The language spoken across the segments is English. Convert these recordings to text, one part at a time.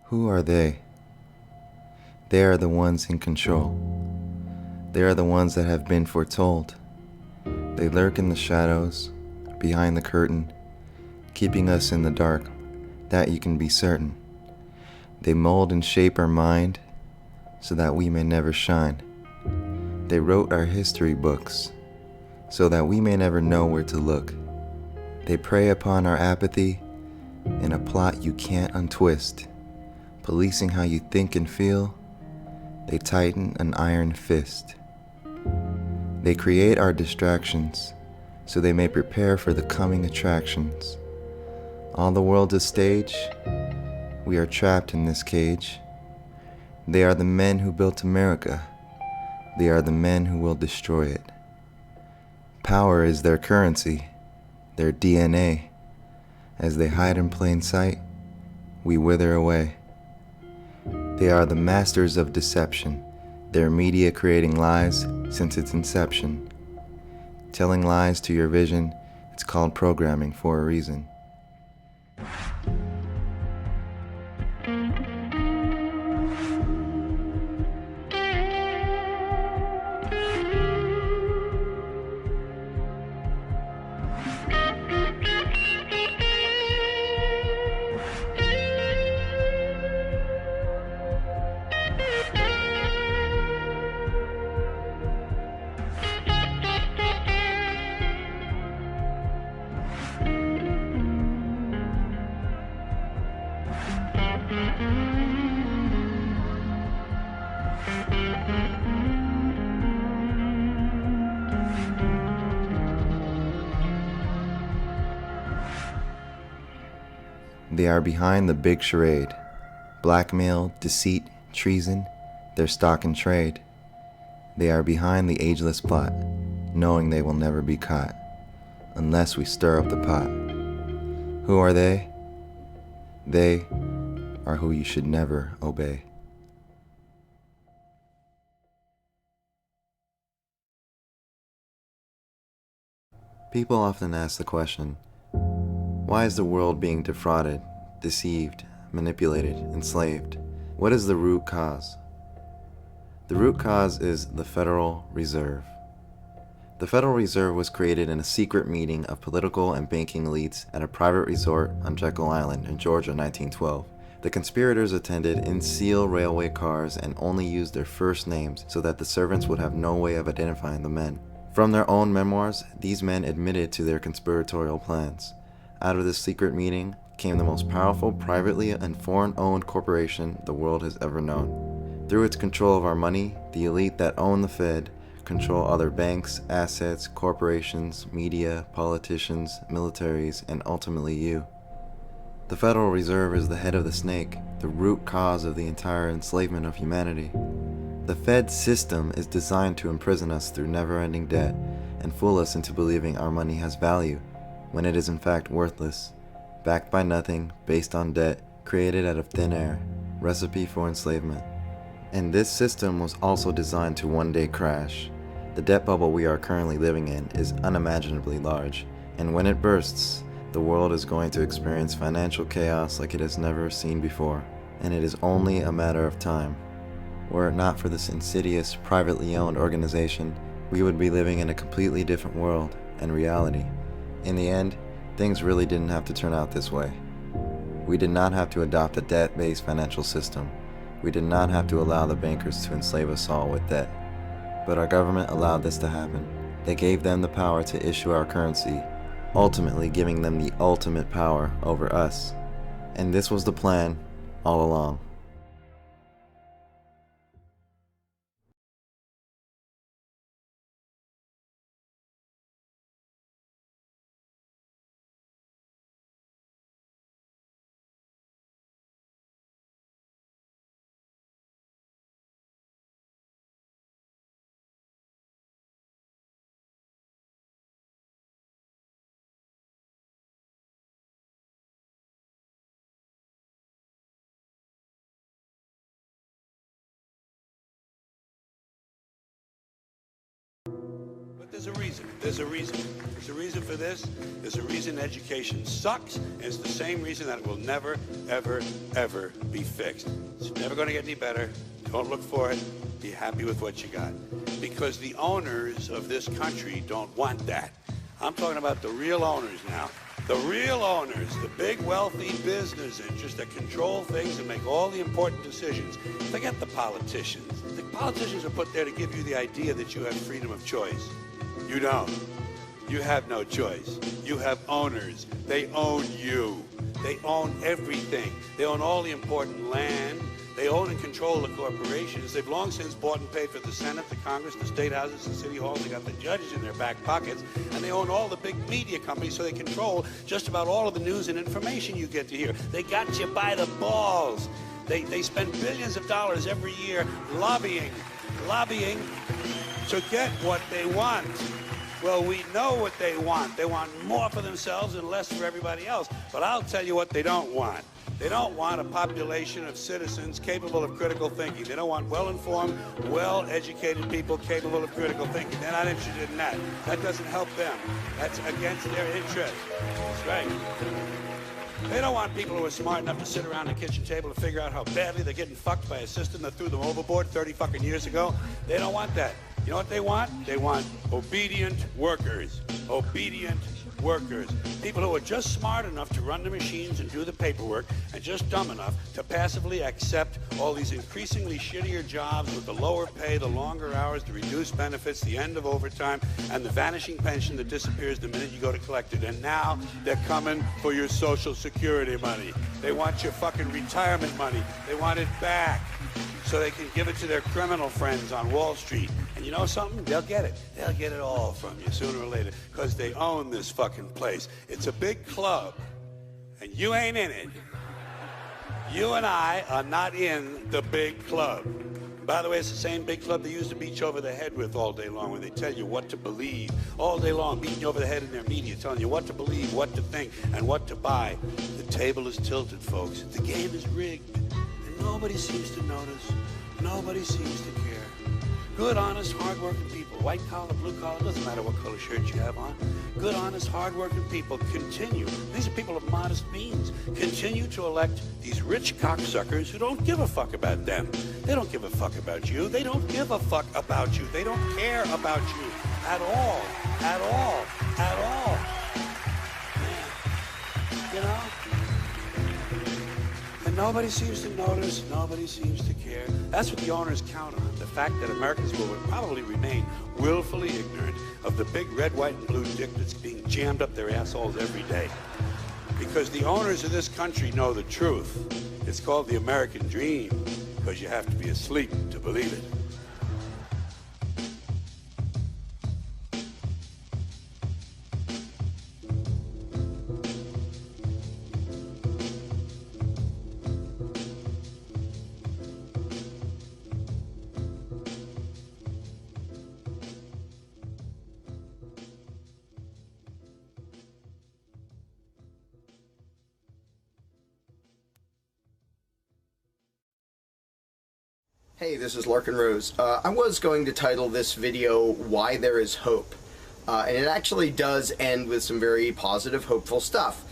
Who are they? They are the ones in control. They are the ones that have been foretold. They lurk in the shadows, behind the curtain, keeping us in the dark, that you can be certain. They mold and shape our mind so that we may never shine. They wrote our history books so that we may never know where to look. They prey upon our apathy in a plot you can't untwist. Policing how you think and feel, they tighten an iron fist. They create our distractions so they may prepare for the coming attractions. All the world's a stage, we are trapped in this cage. They are the men who built America. They are the men who will destroy it. Power is their currency, their DNA. As they hide in plain sight, we wither away. They are the masters of deception, their media creating lies since its inception. Telling lies to your vision, it's called programming for a reason. They are behind the big charade. Blackmail, deceit, treason, their stock in trade. They are behind the ageless plot, knowing they will never be caught, unless we stir up the pot. Who are they? They are who you should never obey. People often ask the question, why is the world being defrauded, deceived, manipulated, enslaved? What is the root cause? The root cause is the Federal Reserve. The Federal Reserve was created in a secret meeting of political and banking elites at a private resort on Jekyll Island in Georgia, 1912. The conspirators attended in seal railway cars and only used their first names so that the servants would have no way of identifying the men. From their own memoirs, these men admitted to their conspiratorial plans. Out of this secret meeting came the most powerful privately and foreign-owned corporation the world has ever known. Through its control of our money, the elite that own the Fed control other banks, assets, corporations, media, politicians, militaries, and ultimately you. The Federal Reserve is the head of the snake, the root cause of the entire enslavement of humanity. The Fed system is designed to imprison us through never-ending debt and fool us into believing our money has value, when it is in fact worthless, backed by nothing, based on debt, created out of thin air, recipe for enslavement. And this system was also designed to one day crash. The debt bubble we are currently living in is unimaginably large, and when it bursts, the world is going to experience financial chaos like it has never seen before, and it is only a matter of time. Were it not for this insidious, privately owned organization, we would be living in a completely different world and reality. In the end, things really didn't have to turn out this way. We did not have to adopt a debt-based financial system. We did not have to allow the bankers to enslave us all with debt. But our government allowed this to happen. They gave them the power to issue our currency, ultimately giving them the ultimate power over us. And this was the plan all along. There's a reason. There's a reason. There's a reason for this. There's a reason education sucks, and it's the same reason that it will never, ever, ever be fixed. It's never going to get any better. Don't look for it. Be happy with what you got. Because the owners of this country don't want that. I'm talking about the real owners now. The real owners, the big wealthy business interests that control things and make all the important decisions. Forget the politicians. The politicians are put there to give you the idea that you have freedom of choice. You don't. You have no choice. You have owners. They own you. They own everything. They own all the important land. They own and control the corporations. They've long since bought and paid for the Senate, the Congress, the state houses, the city halls. They got the judges in their back pockets. And they own all the big media companies, so they control just about all of the news and information you get to hear. They got you by the balls. They spend billions of dollars every year lobbying to get what they want. Well, we know what they want. They want more for themselves and less for everybody else. But I'll tell you what they don't want. They don't want a population of citizens capable of critical thinking. They don't want well-informed, well-educated people capable of critical thinking. They're not interested in that. That doesn't help them. That's against their interest. That's right. They don't want people who are smart enough to sit around the kitchen table to figure out how badly they're getting fucked by a system that threw them overboard 30 fucking years ago. They don't want that. You know what they want? They want obedient workers. Obedient workers. People who are just smart enough to run the machines and do the paperwork and just dumb enough to passively accept all these increasingly shittier jobs with the lower pay, the longer hours, the reduced benefits, the end of overtime, and the vanishing pension that disappears the minute you go to collect it. And now they're coming for your Social Security money. They want your fucking retirement money. They want it back so they can give it to their criminal friends on Wall Street. And you know something? They'll get it. They'll get it all from you sooner or later because they own this fucking place. It's a big club, and you ain't in it. You and I are not in the big club. By the way, it's the same big club they used to beat you over the head with all day long when they tell you what to believe. All day long, beating you over the head in their media, telling you what to believe, what to think, and what to buy. The table is tilted, folks. The game is rigged. And nobody seems to notice. Nobody seems to care. Good, honest, hard-working people, white collar, blue collar, doesn't matter what color shirt you have on. Good, honest, hard-working people continue. These are people of modest means. Continue to elect these rich cocksuckers who don't give a fuck about them. They don't give a fuck about you. They don't give a fuck about you. They don't care about you at all. At all. At all. Man. You know? And nobody seems to notice. Nobody seems to care. That's what the owners count on. The fact that Americans will probably remain willfully ignorant of the big red, white, and blue dick that's being jammed up their assholes every day. Because the owners of this country know the truth. It's called the American dream, because you have to be asleep to believe it. Hey, this is Larkin Rose. I was going to title this video, Why There Is Hope. And it actually does end with some very positive, hopeful stuff.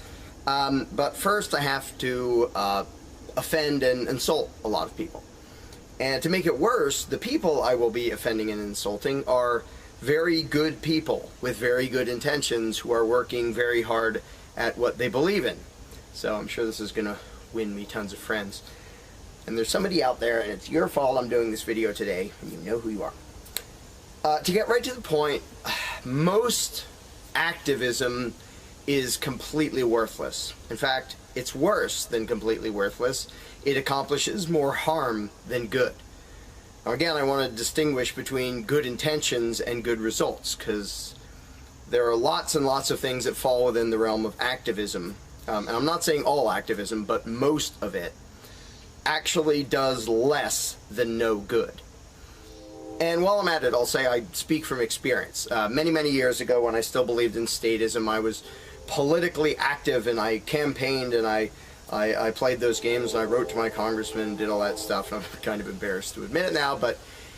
But first I have to offend and insult a lot of people. And to make it worse, the people I will be offending and insulting are very good people with very good intentions who are working very hard at what they believe in. So I'm sure this is going to win me tons of friends. And there's somebody out there, and it's your fault I'm doing this video today, and you know who you are. To get right to the point, most activism is completely worthless. In fact, it's worse than completely worthless. It accomplishes more harm than good. Now again, I want to distinguish between good intentions and good results, because there are lots and lots of things that fall within the realm of activism. And I'm not saying all activism, but most of it actually does less than no good. And while I'm at it, I'll say I speak from experience. Many years ago, when I still believed in statism, I was politically active, and I campaigned, and I played those games, and I wrote to my congressman and did all that stuff. I'm kind of embarrassed to admit it now, but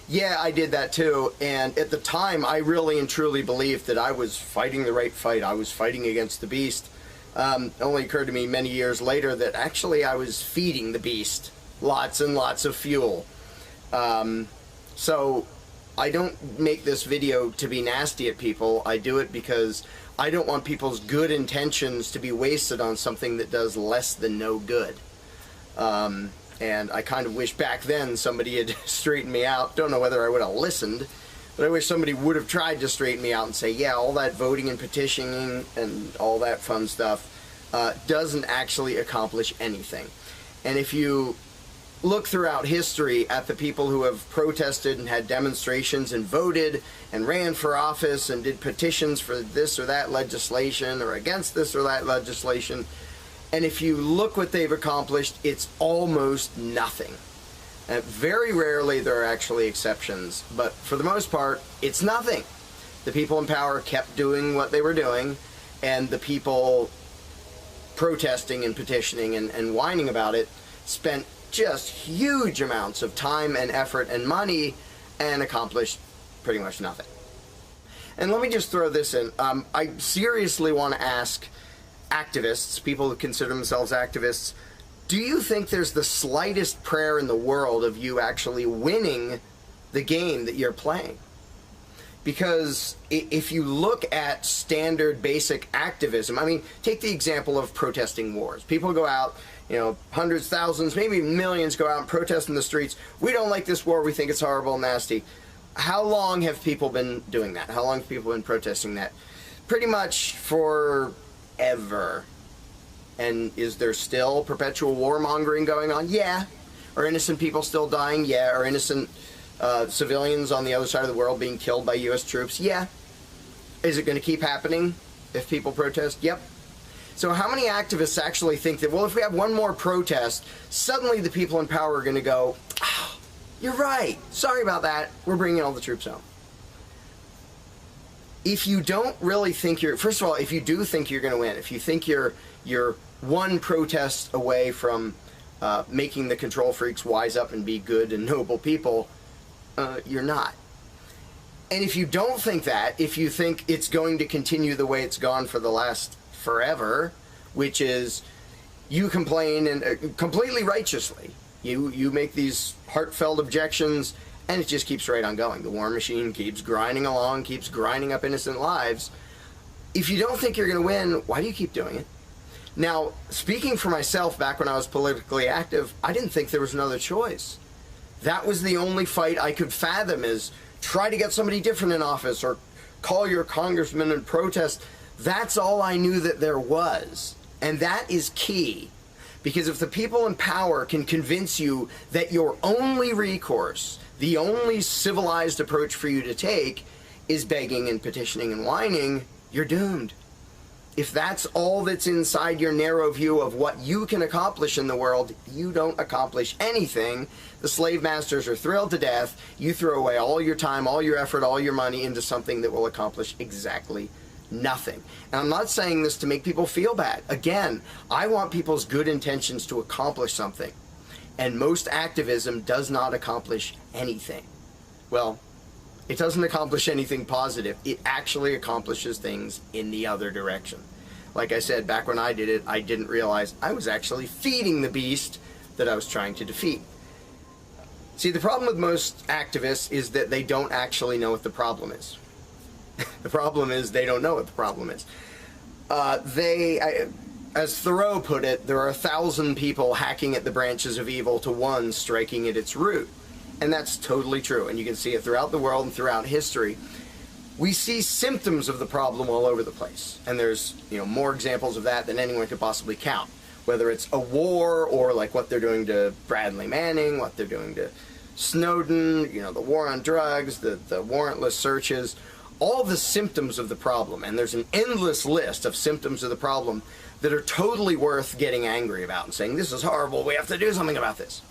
Yeah, I did that too, and at the time I really and truly believed that I was fighting the right fight. I was fighting against the beast. It only occurred to me many years later that actually I was feeding the beast lots and lots of fuel. So I don't make this video to be nasty at people. I do it because I don't want people's good intentions to be wasted on something that does less than no good. And I kind of wish back then somebody had straightened me out. Don't know whether I would have listened, but I wish somebody would have tried to straighten me out and say, yeah, all that voting and petitioning and all that fun stuff doesn't actually accomplish anything. And if you look throughout history at the people who have protested and had demonstrations and voted and ran for office and did petitions for this or that legislation or against this or that legislation, and if you look what they've accomplished, it's almost nothing. And very rarely there are actually exceptions, but for the most part, it's nothing. The people in power kept doing what they were doing, and the people protesting and petitioning and whining about it spent just huge amounts of time and effort and money and accomplished pretty much nothing. And let me just throw this in. I seriously want to ask activists, people who consider themselves activists, do you think there's the slightest prayer in the world of you actually winning the game that you're playing? Because if you look at standard basic activism, I mean, take the example of protesting wars. People go out, you know, hundreds, thousands, maybe millions go out and protest in the streets. We don't like this war. We think it's horrible and nasty. How long have people been doing that? How long have people been protesting that? Pretty much forever. And is there still perpetual warmongering going on? Yeah. Are innocent people still dying? Yeah. Are innocent civilians on the other side of the world being killed by U.S. troops? Yeah. Is it going to keep happening if people protest? Yep. So how many activists actually think that, well, if we have one more protest, suddenly the people in power are going to go, oh, you're right, sorry about that, we're bringing all the troops home. If you don't really think you're, first of all, if you do think you're going to win, if you think you're one protest away from making the control freaks wise up and be good and noble people, you're not. And if you don't think that, if you think it's going to continue the way it's gone for the last forever, which is you complain and completely righteously, you make these heartfelt objections, and it just keeps right on going. The war machine keeps grinding along, keeps grinding up innocent lives. If you don't think you're going to win, why do you keep doing it? Now, speaking for myself, back when I was politically active, I didn't think there was another choice. That was the only fight I could fathom, is try to get somebody different in office or call your congressman and protest. That's all I knew that there was. And that is key. Because if the people in power can convince you that your only recourse, the only civilized approach for you to take, is begging and petitioning and whining, you're doomed. If that's all that's inside your narrow view of what you can accomplish in the world, you don't accomplish anything. The slave masters are thrilled to death. You throw away all your time, all your effort, all your money into something that will accomplish exactly nothing. And I'm not saying this to make people feel bad. Again, I want people's good intentions to accomplish something. And most activism does not accomplish anything. Well, it doesn't accomplish anything positive. It actually accomplishes things in the other direction. Like I said, back when I did it, I didn't realize I was actually feeding the beast that I was trying to defeat. See, the problem with most activists is that they don't actually know what the problem is. The problem is they don't know what the problem is. As Thoreau put it, there are 1,000 people hacking at the branches of evil to one striking at its root. And that's totally true, and you can see it throughout the world and throughout history. We see symptoms of the problem all over the place, and there's more examples of that than anyone could possibly count. Whether it's a war, or like what they're doing to Bradley Manning, what they're doing to Snowden, the war on drugs, the warrantless searches, all the symptoms of the problem, and there's an endless list of symptoms of the problem that are totally worth getting angry about and saying, this is horrible, we have to do something about this.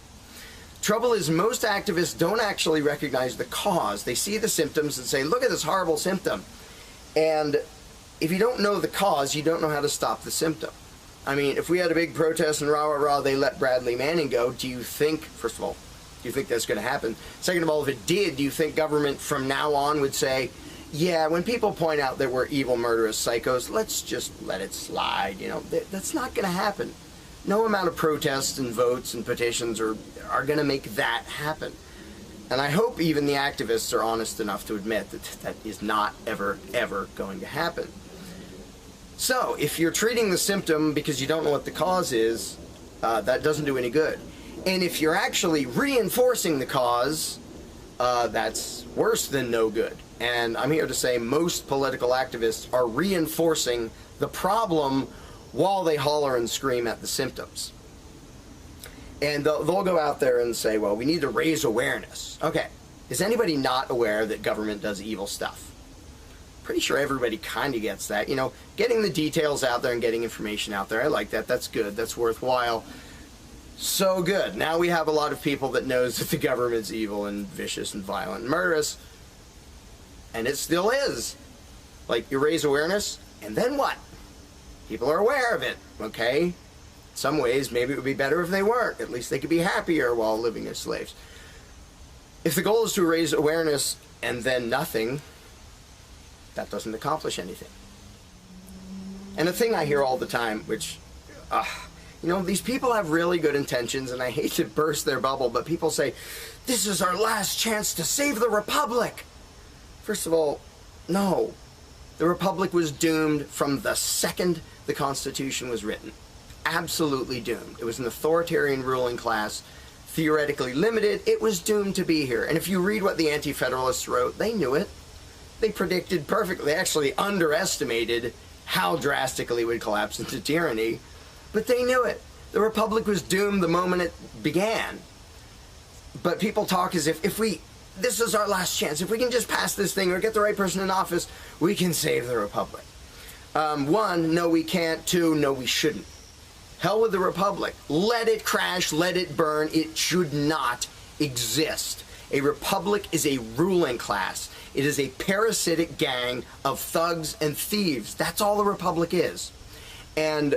Trouble is, most activists don't actually recognize the cause. They see the symptoms and say, look at this horrible symptom. And if you don't know the cause, you don't know how to stop the symptom. I mean, if we had a big protest and rah, rah, rah, they let Bradley Manning go, do you think, first of all, Do you think that's going to happen? Second of all, if it did, do you think government from now on would say, yeah, when people point out that we're evil, murderous psychos, let's just let it slide? You know, that's not going to happen. No amount of protests and votes and petitions are going to make that happen. And I hope even the activists are honest enough to admit that that is not ever, ever going to happen. So, if you're treating the symptom because you don't know what the cause is, that doesn't do any good. And if you're actually reinforcing the cause, that's worse than no good. And I'm here to say most political activists are reinforcing the problem while they holler and scream at the symptoms. And they'll go out there and say, well, we need to raise awareness. Okay, is anybody not aware that government does evil stuff? Pretty sure everybody kind of gets that. You know, getting the details out there and getting information out there, I like that. That's good. That's worthwhile. So good. Now we have a lot of people that knows that the government's evil and vicious and violent and murderous. And it still is. Like, you raise awareness, and then what? People are aware of it, okay? Some ways, maybe it would be better if they weren't. At least they could be happier while living as slaves. If the goal is to raise awareness and then nothing, that doesn't accomplish anything. And the thing I hear all the time, which, you know, these people have really good intentions, and I hate to burst their bubble, but people say, this is our last chance to save the Republic. First of all, no. The Republic was doomed from the second the Constitution was written. Absolutely doomed. It was an authoritarian ruling class, theoretically limited. It was doomed to be here. And if you read what the Anti-Federalists wrote, they knew it. They predicted perfectly. They actually underestimated how drastically it would collapse into tyranny, but they knew it. The Republic was doomed the moment it began. But people talk as if this is our last chance. If we can just pass this thing or get the right person in office, we can save the Republic. One, no we can't. Two, no we shouldn't. Hell with the Republic. Let it crash, let it burn. It should not exist. A republic is a ruling class. It is a parasitic gang of thugs and thieves. That's all the Republic is. And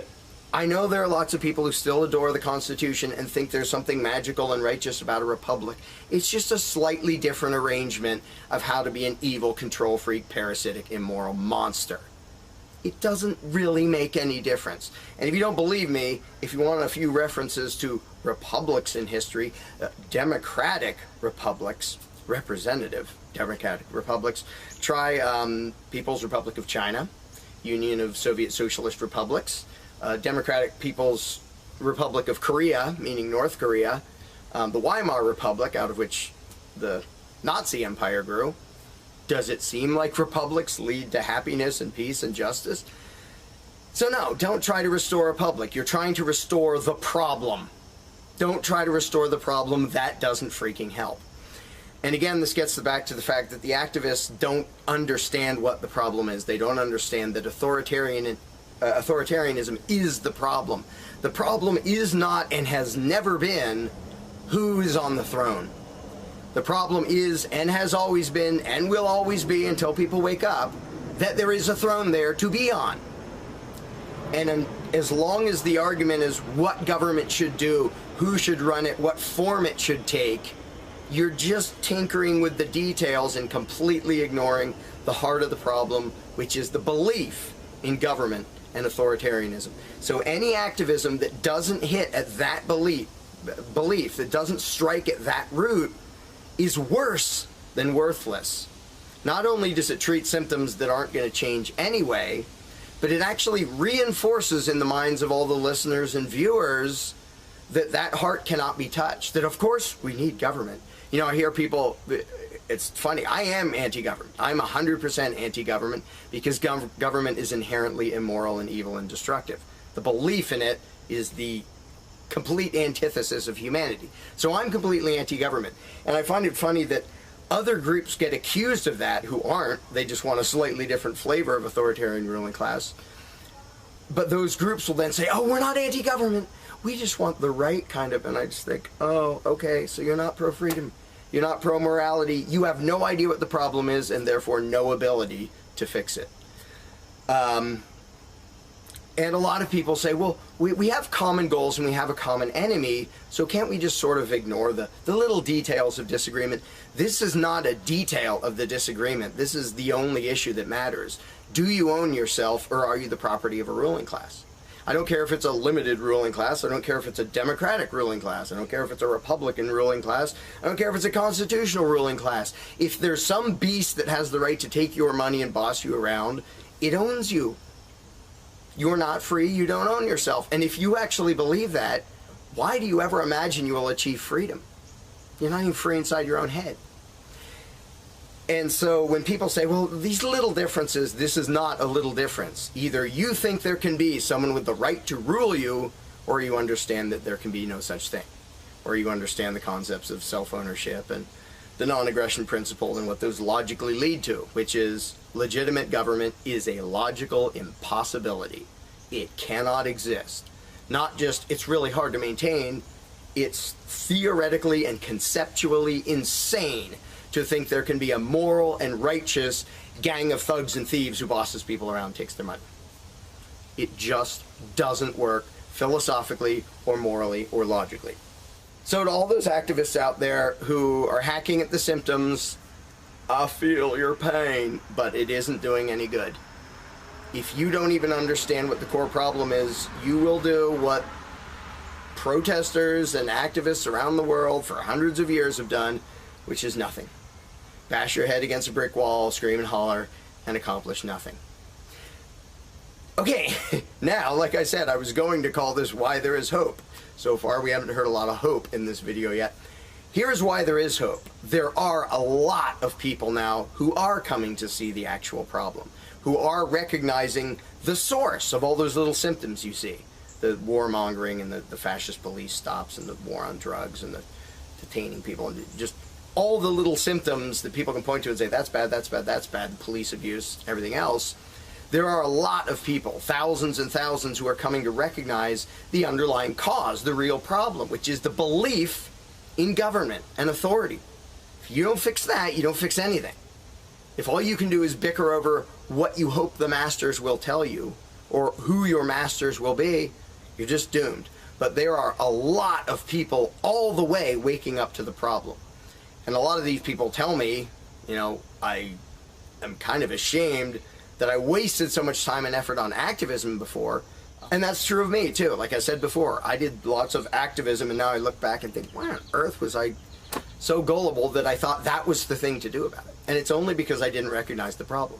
I know there are lots of people who still adore the Constitution and think there's something magical and righteous about a republic. It's just a slightly different arrangement of how to be an evil, control freak, parasitic, immoral monster. It doesn't really make any difference. And if you don't believe me, if you want a few references to republics in history, democratic republics, representative democratic republics, try People's Republic of China, Union of Soviet Socialist Republics, Democratic People's Republic of Korea, meaning North Korea, the Weimar Republic, out of which the Nazi Empire grew. Does it seem like republics lead to happiness and peace and justice? So no, don't try to restore a republic. You're trying to restore the problem. Don't try to restore the problem. That doesn't freaking help. And again, this gets back to the fact that the activists don't understand what the problem is. They don't understand that authoritarianism is the problem. The problem is not and has never been who is on the throne. The problem is and has always been and will always be until people wake up that there is a throne there to be on. And as long as the argument is what government should do, who should run it, what form it should take, you're just tinkering with the details and completely ignoring the heart of the problem, which is the belief in government and authoritarianism. So any activism that doesn't hit at that belief that doesn't strike at that root, is worse than worthless. Not only does it treat symptoms that aren't going to change anyway, but it actually reinforces in the minds of all the listeners and viewers that that heart cannot be touched. That of course we need government. You know, I hear people, it's funny, I am anti-government. I'm 100% anti-government because government is inherently immoral and evil and destructive. The belief in it is the complete antithesis of humanity. So I'm completely anti-government. And I find it funny that other groups get accused of that who aren't. They just want a slightly different flavor of authoritarian ruling class. But those groups will then say, oh, we're not anti-government. We just want the right kind of, and I just think, oh, okay, so you're not pro-freedom. You're not pro-morality. You have no idea what the problem is and therefore no ability to fix it. And a lot of people say, well, we have common goals and we have a common enemy, so can't we just sort of ignore the little details of disagreement? This is not a detail of the disagreement. This is the only issue that matters. Do you own yourself, or are you the property of a ruling class? I don't care if it's a limited ruling class. I don't care if it's a Democratic ruling class. I don't care if it's a Republican ruling class. I don't care if it's a constitutional ruling class. If there's some beast that has the right to take your money and boss you around, it owns you. You're not free, you don't own yourself. And if you actually believe that, why do you ever imagine you will achieve freedom? You're not even free inside your own head. And so when people say, well, these little differences, this is not a little difference. Either you think there can be someone with the right to rule you, or you understand that there can be no such thing. Or you understand the concepts of self-ownership and the non-aggression principle and what those logically lead to, which is legitimate government is a logical impossibility. It cannot exist. Not just it's really hard to maintain, it's theoretically and conceptually insane to think there can be a moral and righteous gang of thugs and thieves who bosses people around and takes their money. It just doesn't work philosophically or morally or logically. So to all those activists out there who are hacking at the symptoms, I feel your pain, but it isn't doing any good. If you don't even understand what the core problem is, you will do what protesters and activists around the world for hundreds of years have done, which is nothing. Bash your head against a brick wall, scream and holler, and accomplish nothing. Okay, now, like I said, I was going to call this Why There Is Hope. So far, we haven't heard a lot of hope in this video yet. Here's why there is hope. There are a lot of people now who are coming to see the actual problem, who are recognizing the source of all those little symptoms you see. The warmongering and the fascist police stops and the war on drugs and the detaining people and just all the little symptoms that people can point to and say, that's bad, that's bad, that's bad, police abuse, everything else. There are a lot of people, thousands and thousands, who are coming to recognize the underlying cause, the real problem, which is the belief in government and authority. If you don't fix that, you don't fix anything. If all you can do is bicker over what you hope the masters will tell you or who your masters will be, you're just doomed. But there are a lot of people all the way waking up to the problem. And a lot of these people tell me, you know, I am kind of ashamed that I wasted so much time and effort on activism before. And that's true of me too. Like I said before, I did lots of activism and now I look back and think, why on earth was I so gullible that I thought that was the thing to do about it? And it's only because I didn't recognize the problem.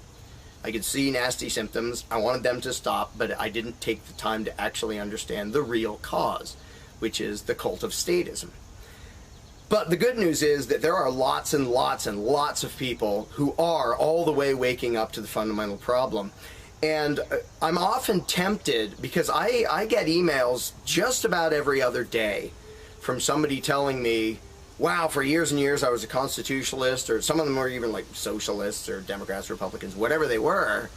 I could see nasty symptoms, I wanted them to stop, but I didn't take the time to actually understand the real cause, which is the cult of statism. But the good news is that there are lots and lots and lots of people who are all the way waking up to the fundamental problem. And I'm often tempted, because I get emails just about every other day from somebody telling me, wow, for years and years I was a constitutionalist, or some of them were even like socialists or Democrats, Republicans, whatever they were,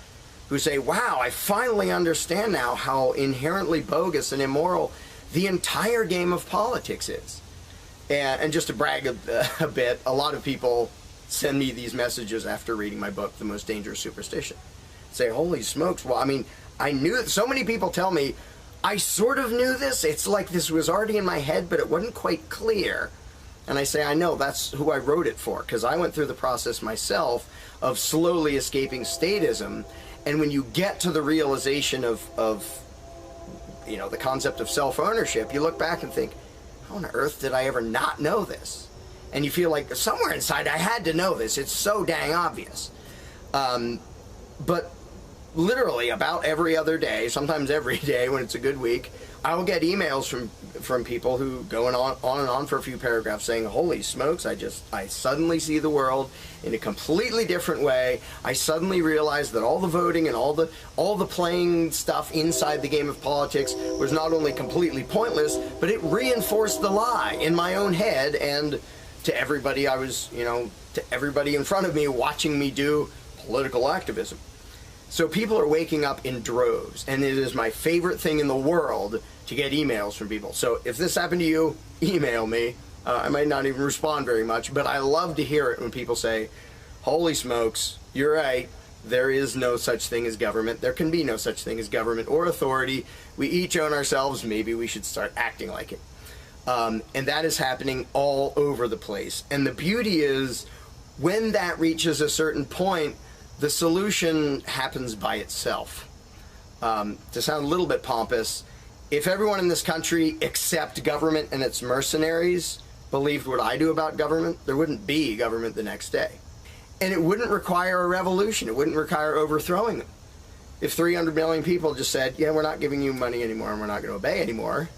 who say, wow, I finally understand now how inherently bogus and immoral the entire game of politics is. And just to brag a bit, a lot of people send me these messages after reading my book, The Most Dangerous Superstition. Say, holy smokes, well, I mean, I knew it. So many people tell me, I sort of knew this. It's like this was already in my head, but it wasn't quite clear. And I say, I know, that's who I wrote it for, because I went through the process myself of slowly escaping statism. And when you get to the realization of you know, the concept of self-ownership, you look back and think, how on earth did I ever not know this? And you feel like somewhere inside I had to know this. It's so dang obvious. But literally about every other day, sometimes every day when it's a good week, I will get emails from people who go on and on for a few paragraphs saying, holy smokes, I suddenly see the world in a completely different way. I suddenly realized that all the voting and all the playing stuff inside the game of politics was not only completely pointless, but it reinforced the lie in my own head and to everybody I was, you know, to everybody in front of me watching me do political activism. So people are waking up in droves, and it is my favorite thing in the world to get emails from people. So if this happened to you, email me. I might not even respond very much, but I love to hear it when people say, holy smokes, you're right, There is no such thing as government. There can be no such thing as government or authority. We each own ourselves. Maybe we should start acting like it. And that is happening all over the place. And the beauty is, when that reaches a certain point, the solution happens by itself. To sound a little bit pompous, if everyone in this country except government and its mercenaries believed what I do about government, there wouldn't be government the next day. And it wouldn't require a revolution. It wouldn't require overthrowing them. If 300 million people just said, yeah, we're not giving you money anymore and we're not going to obey anymore,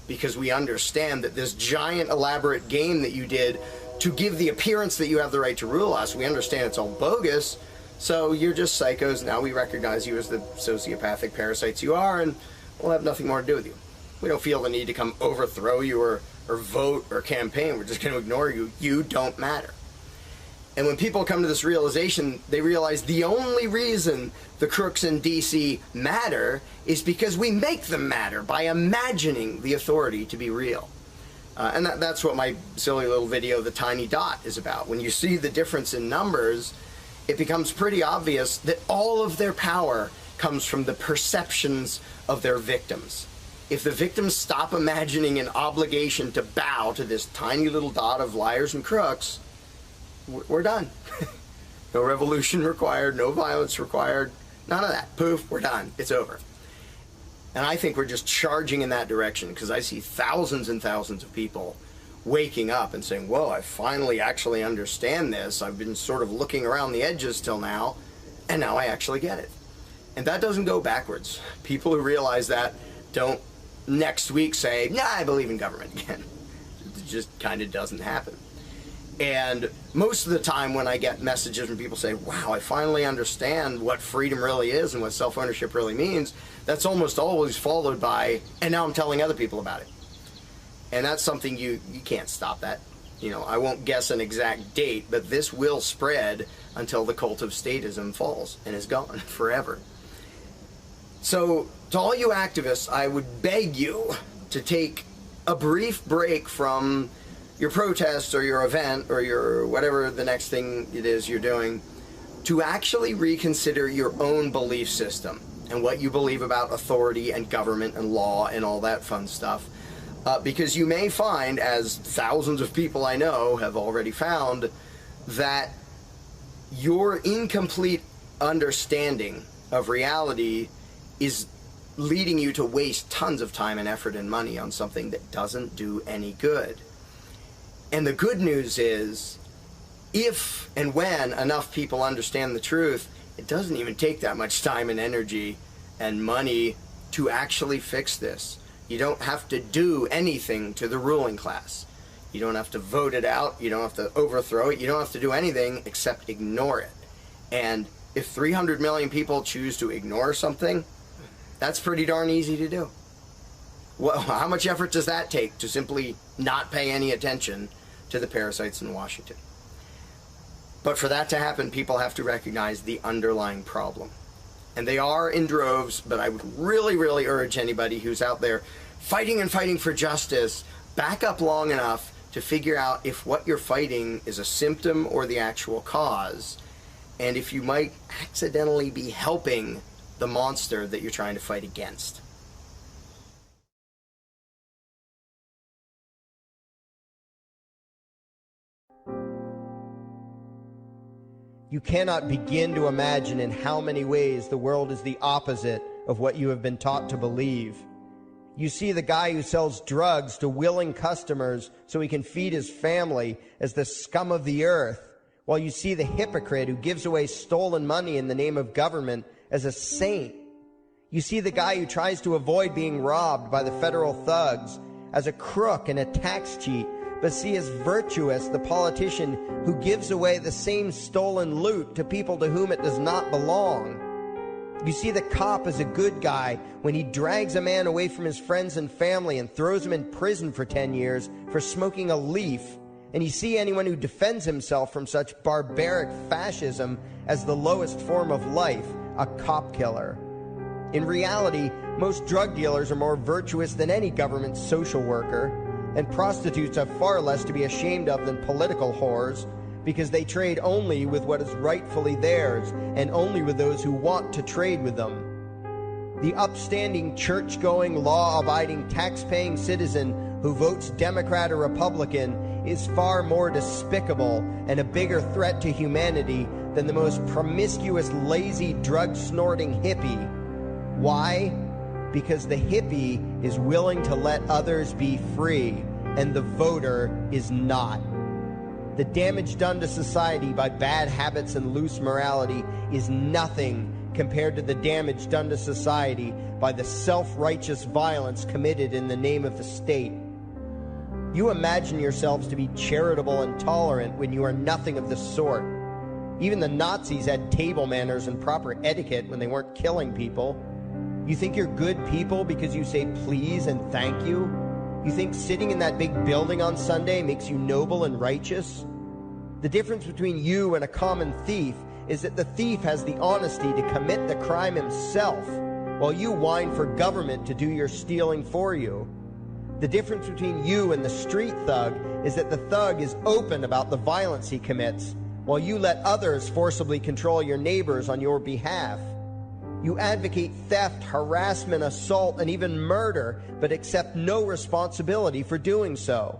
because we understand that this giant elaborate game that you did to give the appearance that you have the right to rule us, we understand it's all bogus, so you're just psychos. Now we recognize you as the sociopathic parasites you are, and we'll have nothing more to do with you. We don't feel the need to come overthrow you or vote or campaign. We're just going to ignore you. You don't matter. And when people come to this realization, they realize the only reason the crooks in DC matter is because we make them matter by imagining the authority to be real. And that's what my silly little video, The Tiny Dot, is about. When you see the difference in numbers, it becomes pretty obvious that all of their power comes from the perceptions of their victims. If the victims stop imagining an obligation to bow to this tiny little dot of liars and crooks, we're done. No revolution required, no violence required, none of that. Poof, we're done. It's over. And I think we're just charging in that direction, because I see thousands and thousands of people waking up and saying, whoa, I finally actually understand this. I've been sort of looking around the edges till now, and now I actually get it. And that doesn't go backwards. People who realize that don't next week say, yeah, I believe in government again. It just kind of doesn't happen. And most of the time when I get messages when people say, wow, I finally understand what freedom really is and what self-ownership really means, that's almost always followed by, and now I'm telling other people about it. And that's something you can't stop that. You know, I won't guess an exact date, but this will spread until the cult of statism falls and is gone forever. So to all you activists, I would beg you to take a brief break from your protest or your event or your whatever the next thing it is you're doing, to actually reconsider your own belief system and what you believe about authority and government and law and all that fun stuff. Because you may find, as thousands of people I know have already found, that your incomplete understanding of reality is leading you to waste tons of time and effort and money on something that doesn't do any good. And the good news is, if and when enough people understand the truth, it doesn't even take that much time and energy and money to actually fix this. You don't have to do anything to the ruling class. You don't have to vote it out. You don't have to overthrow it. You don't have to do anything except ignore it. And if 300 million people choose to ignore something, that's pretty darn easy to do. Well, how much effort does that take to simply not pay any attention to the parasites in Washington? But for that to happen, people have to recognize the underlying problem. And they are in droves, but I would really, really urge anybody who's out there fighting and fighting for justice, back up long enough to figure out if what you're fighting is a symptom or the actual cause, and if you might accidentally be helping the monster that you're trying to fight against. You cannot begin to imagine in how many ways the world is the opposite of what you have been taught to believe. You see the guy who sells drugs to willing customers so he can feed his family as the scum of the earth, while you see the hypocrite who gives away stolen money in the name of government as a saint. You see the guy who tries to avoid being robbed by the federal thugs as a crook and a tax cheat, but see as virtuous the politician who gives away the same stolen loot to people to whom it does not belong. You see the cop as a good guy when he drags a man away from his friends and family and throws him in prison for 10 years for smoking a leaf. And you see anyone who defends himself from such barbaric fascism as the lowest form of life, a cop killer. In reality, most drug dealers are more virtuous than any government social worker, and prostitutes have far less to be ashamed of than political whores, because they trade only with what is rightfully theirs and only with those who want to trade with them. The upstanding, church-going, law-abiding, tax-paying citizen who votes Democrat or Republican is far more despicable and a bigger threat to humanity than the most promiscuous, lazy, drug-snorting hippie. Why? Because the hippie is willing to let others be free, and the voter is not. The damage done to society by bad habits and loose morality is nothing compared to the damage done to society by the self-righteous violence committed in the name of the state. You imagine yourselves to be charitable and tolerant when you are nothing of the sort. Even the Nazis had table manners and proper etiquette when they weren't killing people. You think you're good people because you say please and thank you? You think sitting in that big building on Sunday makes you noble and righteous? The difference between you and a common thief is that the thief has the honesty to commit the crime himself, while you whine for government to do your stealing for you. The difference between you and the street thug is that the thug is open about the violence he commits, while you let others forcibly control your neighbors on your behalf. You advocate theft, harassment, assault, and even murder, but accept no responsibility for doing so.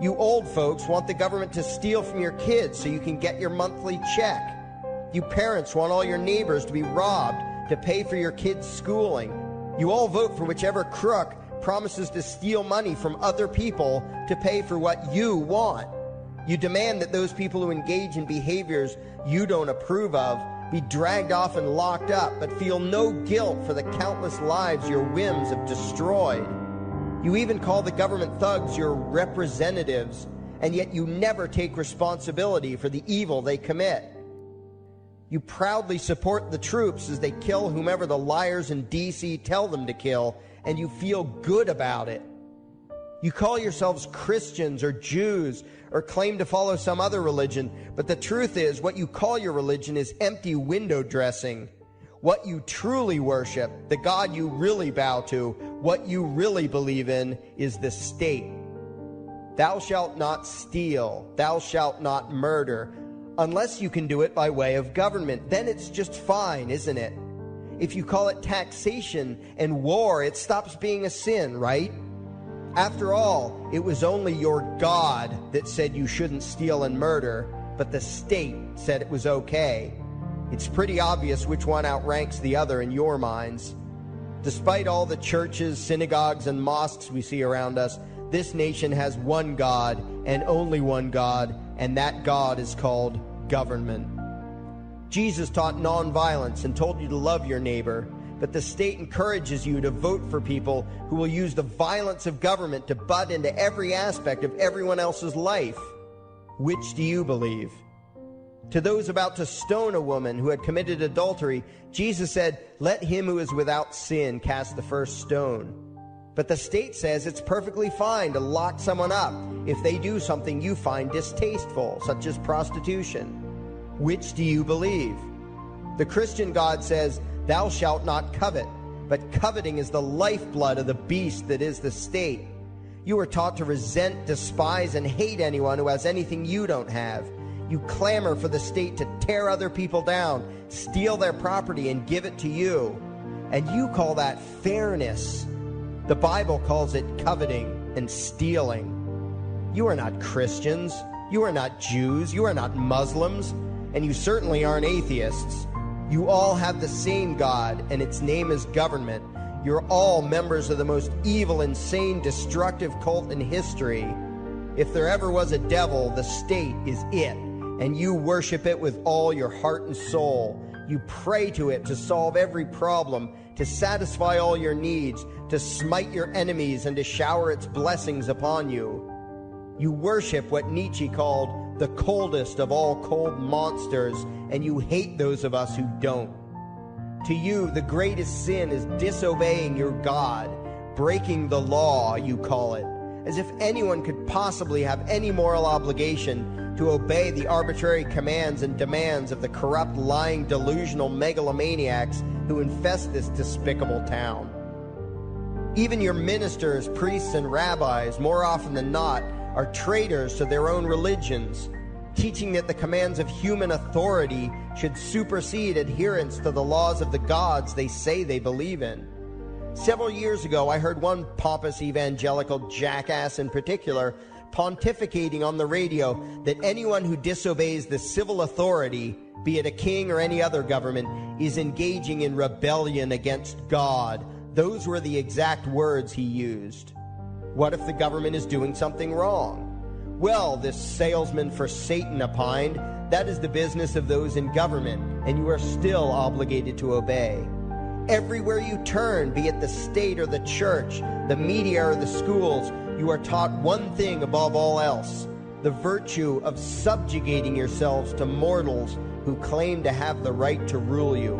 You old folks want the government to steal from your kids so you can get your monthly check. You parents want all your neighbors to be robbed to pay for your kids' schooling. You all vote for whichever crook promises to steal money from other people to pay for what you want. You demand that those people who engage in behaviors you don't approve of be dragged off and locked up, but feel no guilt for the countless lives your whims have destroyed. You even call the government thugs your representatives, and yet you never take responsibility for the evil they commit. You proudly support the troops as they kill whomever the liars in D.C. tell them to kill, and you feel good about it. You call yourselves Christians or Jews or claim to follow some other religion, but the truth is what you call your religion is empty window dressing. What you truly worship, the God you really bow to, what you really believe in is the state. Thou shalt not steal, thou shalt not murder, unless you can do it by way of government. Then it's just fine, isn't it? If you call it taxation and war, it stops being a sin, right? After all, it was only your God that said you shouldn't steal and murder, but the state said it was okay. It's pretty obvious which one outranks the other in your minds. Despite all the churches, synagogues, and mosques we see around us, this nation has one God and only one God, and that God is called government. Jesus taught nonviolence and told you to love your neighbor, but the state encourages you to vote for people who will use the violence of government to butt into every aspect of everyone else's life. Which do you believe? To those about to stone a woman who had committed adultery, Jesus said, "Let him who is without sin cast the first stone." But the state says it's perfectly fine to lock someone up if they do something you find distasteful, such as prostitution. Which do you believe? The Christian God says, "Thou shalt not covet," but coveting is the lifeblood of the beast that is the state. You are taught to resent, despise, and hate anyone who has anything you don't have. You clamor for the state to tear other people down, steal their property, and give it to you. And you call that fairness. The Bible calls it coveting and stealing. You are not Christians. You are not Jews. You are not Muslims. And you certainly aren't atheists. You all have the same God, and its name is government. You're all members of the most evil, insane, destructive cult in history. If there ever was a devil, the state is it, and you worship it with all your heart and soul. You pray to it to solve every problem, to satisfy all your needs, to smite your enemies, and to shower its blessings upon you. You worship what Nietzsche called the coldest of all cold monsters, and you hate those of us who don't. To you, the greatest sin is disobeying your God, breaking the law, you call it, as if anyone could possibly have any moral obligation to obey the arbitrary commands and demands of the corrupt, lying, delusional megalomaniacs who infest this despicable town. Even your ministers, priests, and rabbis, more often than not, are traitors to their own religions. teaching that the commands of human authority should supersede adherence to the laws of the gods they say they believe in. Several years ago, I heard one pompous evangelical jackass in particular pontificating on the radio that anyone who disobeys the civil authority, be it a king or any other government, is engaging in rebellion against God. Those were the exact words he used. What if the government is doing something wrong? Well, this salesman for Satan opined, that is the business of those in government, and you are still obligated to obey. Everywhere you turn, be it the state or the church, the media or the schools, you are taught one thing above all else: the virtue of subjugating yourselves to mortals who claim to have the right to rule you.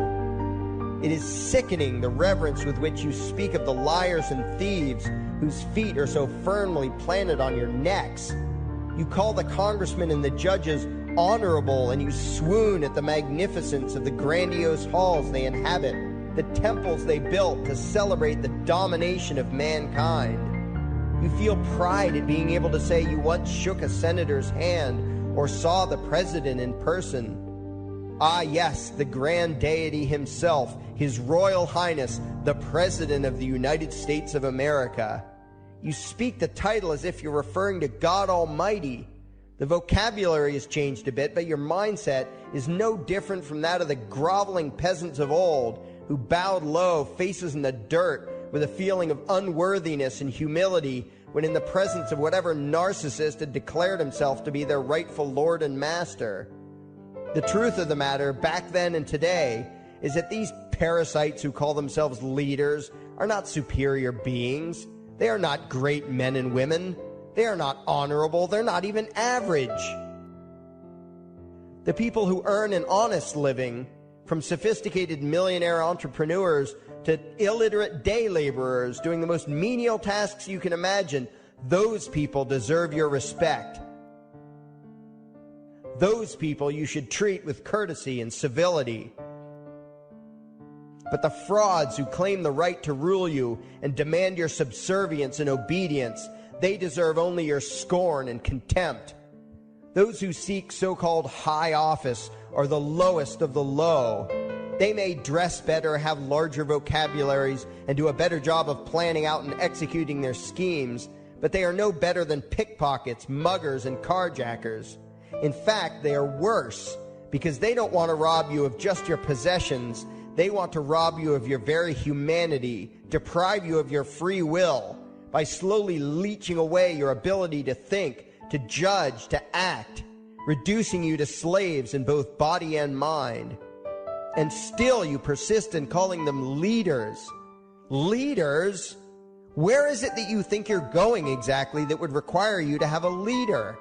It is sickening the reverence with which you speak of the liars and thieves whose feet are so firmly planted on your necks. You call the congressmen and the judges honorable, and you swoon at the magnificence of the grandiose halls they inhabit, the temples they built to celebrate the domination of mankind. You feel pride at being able to say you once shook a senator's hand or saw the president in person. Ah, yes, the grand deity himself, His Royal Highness, the President of the United States of America. You speak the title as if you're referring to God Almighty. The vocabulary has changed a bit, but your mindset is no different from that of the groveling peasants of old who bowed low, faces in the dirt, with a feeling of unworthiness and humility when in the presence of whatever narcissist had declared himself to be their rightful lord and master. The truth of the matter, back then and today, is that these parasites who call themselves leaders are not superior beings. They are not great men and women. They are not honorable. They're not even average. The people who earn an honest living, from sophisticated millionaire entrepreneurs to illiterate day laborers doing the most menial tasks you can imagine, those people deserve your respect. Those people you should treat with courtesy and civility. But the frauds who claim the right to rule you and demand your subservience and obedience, they deserve only your scorn and contempt. Those who seek so-called high office are the lowest of the low. They may dress better, have larger vocabularies, and do a better job of planning out and executing their schemes, but they are no better than pickpockets, muggers, and carjackers. In fact, they are worse, because they don't want to rob you of just your possessions. They want to rob you of your very humanity, deprive you of your free will, by slowly leeching away your ability to think, to judge, to act, reducing you to slaves in both body and mind. And still you persist in calling them leaders. Leaders? Where is it that you think you're going exactly that would require you to have a leader?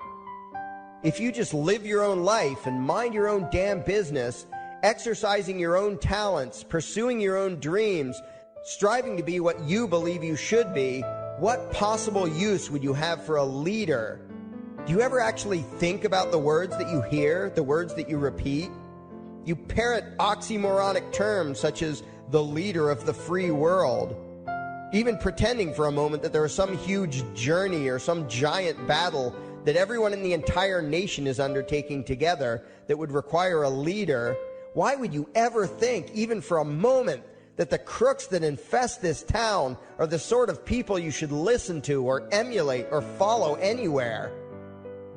If you just live your own life and mind your own damn business, exercising your own talents, pursuing your own dreams, striving to be what you believe you should be, what possible use would you have for a leader? Do you ever actually think about the words that you hear, the words that you repeat? You parrot oxymoronic terms such as the leader of the free world, even pretending for a moment that there is some huge journey or some giant battle that everyone in the entire nation is undertaking together that would require a leader. Why would you ever think, even for a moment, that the crooks that infest this town are the sort of people you should listen to or emulate or follow anywhere?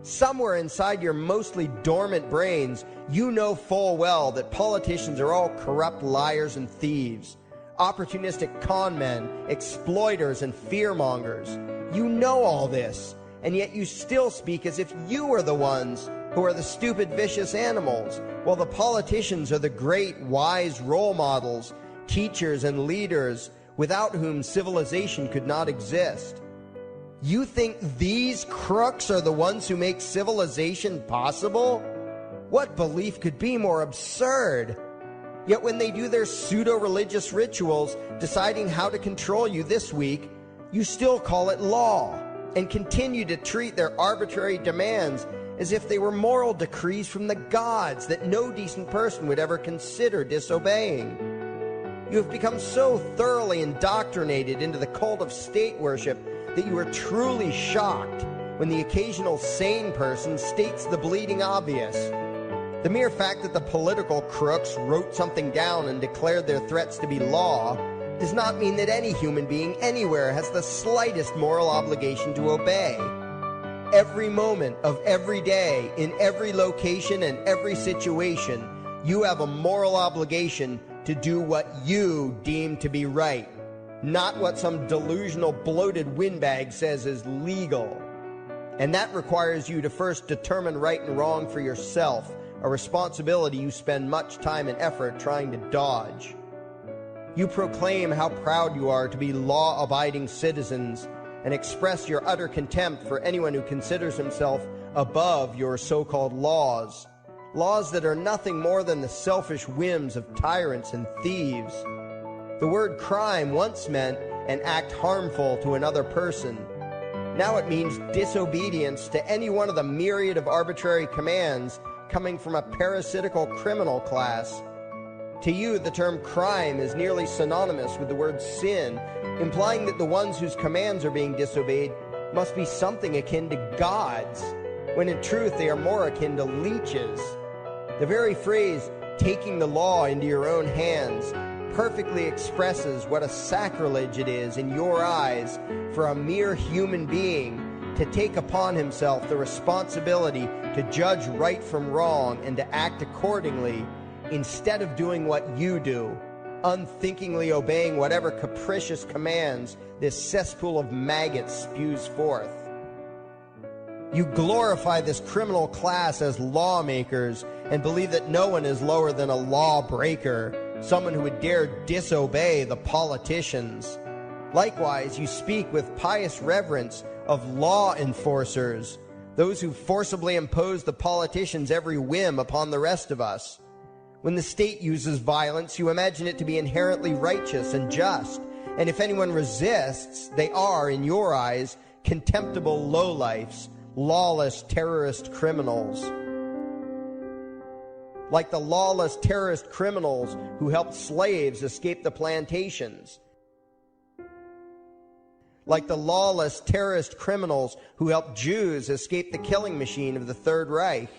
Somewhere inside your mostly dormant brains, you know full well that politicians are all corrupt liars and thieves, opportunistic con men, exploiters, and fearmongers. You know all this, and yet you still speak as if you are the ones who are the stupid, vicious animals, while the politicians are the great, wise role models, teachers, and leaders without whom civilization could not exist. You think these crooks are the ones who make civilization possible? What belief could be more absurd? Yet when they do their pseudo-religious rituals, deciding how to control you this week, you still call it law, and continue to treat their arbitrary demands as if they were moral decrees from the gods that no decent person would ever consider disobeying. You have become so thoroughly indoctrinated into the cult of state worship that you are truly shocked, when the occasional sane person states the bleeding obvious. The mere fact that the political crooks wrote something down and declared their threats to be law does not mean that any human being anywhere has the slightest moral obligation to obey. Every moment of every day, in every location and every situation, you have a moral obligation to do what you deem to be right, not what some delusional bloated windbag says is legal. And that requires you to first determine right and wrong for yourself, a responsibility you spend much time and effort trying to dodge. You proclaim how proud you are to be law-abiding citizens and express your utter contempt for anyone who considers himself above your so-called laws, laws that are nothing more than the selfish whims of tyrants and thieves. The word crime once meant an act harmful to another person. Now it means disobedience to any one of the myriad of arbitrary commands coming from a parasitical criminal class. To you, the term crime is nearly synonymous with the word sin, implying that the ones whose commands are being disobeyed must be something akin to gods, when in truth they are more akin to leeches. The very phrase, taking the law into your own hands, perfectly expresses what a sacrilege it is in your eyes for a mere human being to take upon himself the responsibility to judge right from wrong and to act accordingly, instead of doing what you do, unthinkingly obeying whatever capricious commands this cesspool of maggots spews forth. You glorify this criminal class as lawmakers and believe that no one is lower than a lawbreaker, someone who would dare disobey the politicians. Likewise, you speak with pious reverence of law enforcers, those who forcibly impose the politicians' every whim upon the rest of us. When the state uses violence, you imagine it to be inherently righteous and just, and if anyone resists, they are, in your eyes, contemptible lowlifes, lawless terrorist criminals. Like the lawless terrorist criminals who helped slaves escape the plantations. Like the lawless terrorist criminals who helped Jews escape the killing machine of the Third Reich.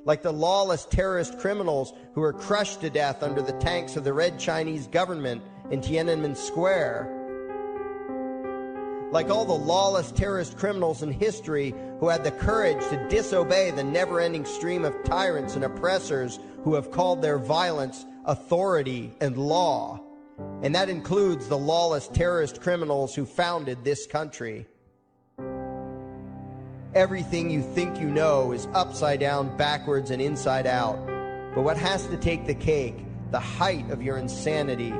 Like the lawless terrorist criminals who were crushed to death under the tanks of the Red Chinese government in Tiananmen Square. Like all the lawless terrorist criminals in history who had the courage to disobey the never-ending stream of tyrants and oppressors who have called their violence authority and law. And that includes the lawless terrorist criminals who founded this country. Everything you think you know is upside down, backwards, and inside out. But what has to take the cake, the height of your insanity,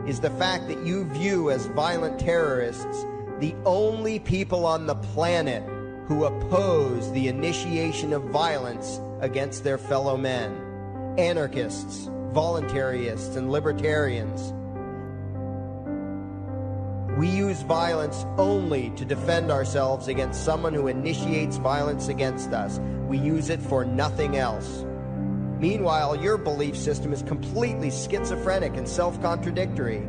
is the fact that you view as violent terrorists the only people on the planet who oppose the initiation of violence against their fellow men. Anarchists, voluntarists, and libertarians. We use violence only to defend ourselves against someone who initiates violence against us. We use it for nothing else. Meanwhile, your belief system is completely schizophrenic and self-contradictory.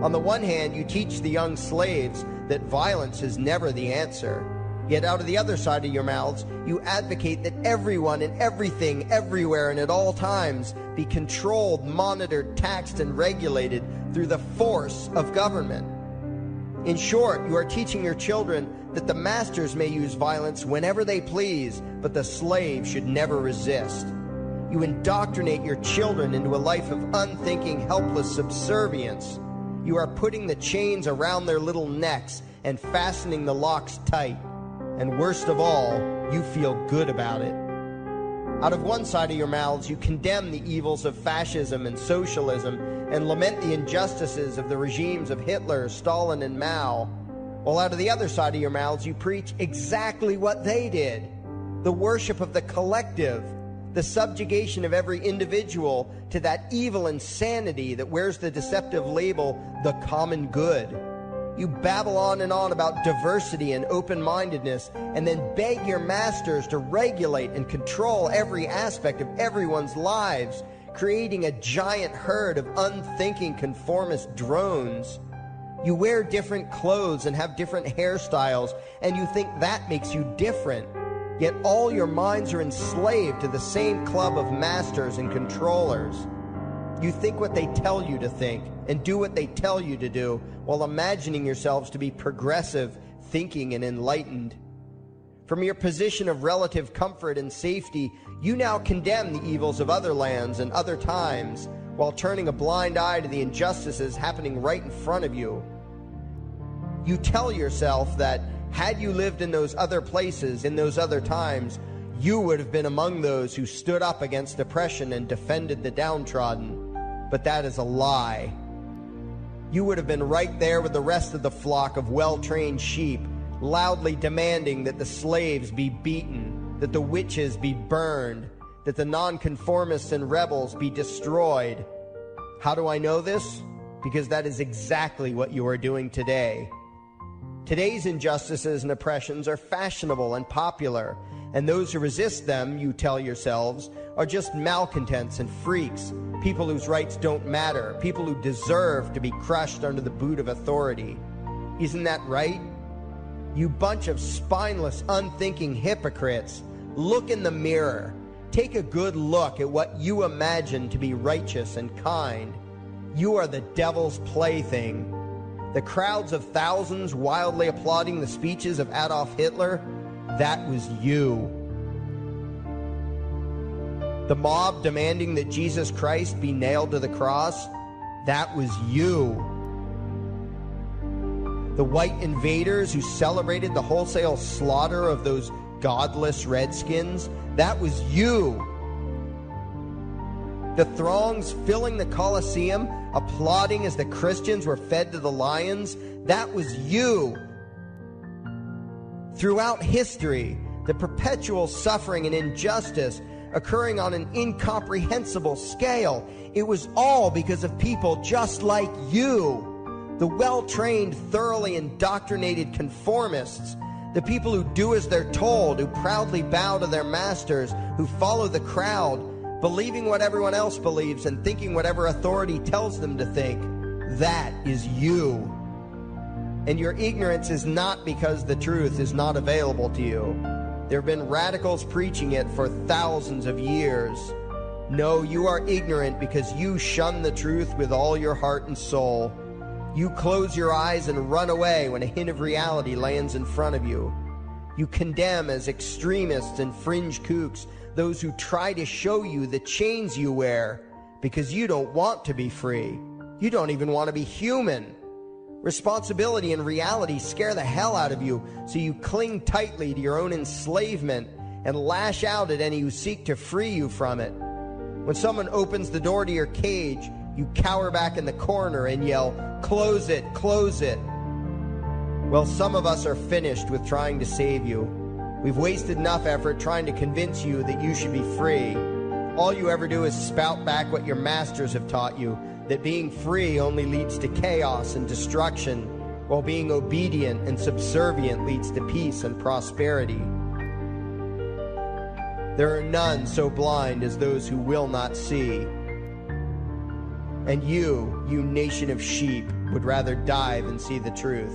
On the one hand, you teach the young slaves that violence is never the answer. Yet out of the other side of your mouths, you advocate that everyone and everything, everywhere and at all times be controlled, monitored, taxed, and regulated through the force of government. In short, you are teaching your children that the masters may use violence whenever they please, but the slave should never resist. You indoctrinate your children into a life of unthinking, helpless subservience. You are putting the chains around their little necks and fastening the locks tight. And worst of all, you feel good about it. Out of one side of your mouths, you condemn the evils of fascism and socialism and lament the injustices of the regimes of Hitler, Stalin, and Mao. While out of the other side of your mouths, you preach exactly what they did. The worship of the collective, the subjugation of every individual to that evil insanity that wears the deceptive label, the common good. You babble on and on about diversity and open-mindedness, and then beg your masters to regulate and control every aspect of everyone's lives, creating a giant herd of unthinking conformist drones. You wear different clothes and have different hairstyles, and you think that makes you different. Yet all your minds are enslaved to the same club of masters and controllers. You think what they tell you to think and do what they tell you to do, while imagining yourselves to be progressive, thinking, and enlightened. From your position of relative comfort and safety, you now condemn the evils of other lands and other times, while turning a blind eye to the injustices happening right in front of you. You tell yourself that had you lived in those other places, in those other times, you would have been among those who stood up against oppression and defended the downtrodden. But that is a lie. You would have been right there with the rest of the flock of well-trained sheep, loudly demanding that the slaves be beaten, that the witches be burned, that the nonconformists and rebels be destroyed. How do I know this? Because that is exactly what you are doing today. Today's injustices and oppressions are fashionable and popular, and those who resist them, you tell yourselves, are just malcontents and freaks, people whose rights don't matter, people who deserve to be crushed under the boot of authority. Isn't that right? You bunch of spineless, unthinking hypocrites, look in the mirror. Take a good look at what you imagine to be righteous and kind. You are the devil's plaything. The crowds of thousands wildly applauding the speeches of Adolf Hitler, that was you. The mob demanding that Jesus Christ be nailed to the cross, that was you. The white invaders who celebrated the wholesale slaughter of those godless redskins, that was you. The throngs filling the Colosseum, applauding as the Christians were fed to the lions, that was you. Throughout history, the perpetual suffering and injustice occurring on an incomprehensible scale, it was all because of people just like you. The well-trained, thoroughly indoctrinated conformists, the people who do as they're told, who proudly bow to their masters, who follow the crowd, believing what everyone else believes and thinking whatever authority tells them to think. That is you. And your ignorance is not because the truth is not available to you. There have been radicals preaching it for thousands of years. No, you are ignorant because you shun the truth with all your heart and soul. You close your eyes and run away when a hint of reality lands in front of you. You condemn as extremists and fringe kooks those who try to show you the chains you wear because you don't want to be free. You don't even want to be human. Responsibility and reality scare the hell out of you, so you cling tightly to your own enslavement and lash out at any who seek to free you from it. When someone opens the door to your cage, you cower back in the corner and yell, "Close it, close it." Well, some of us are finished with trying to save you. We've wasted enough effort trying to convince you that you should be free. All you ever do is spout back what your masters have taught you, that being free only leads to chaos and destruction, while being obedient and subservient leads to peace and prosperity. There are none so blind as those who will not see. And you nation of sheep, would rather die than see the truth.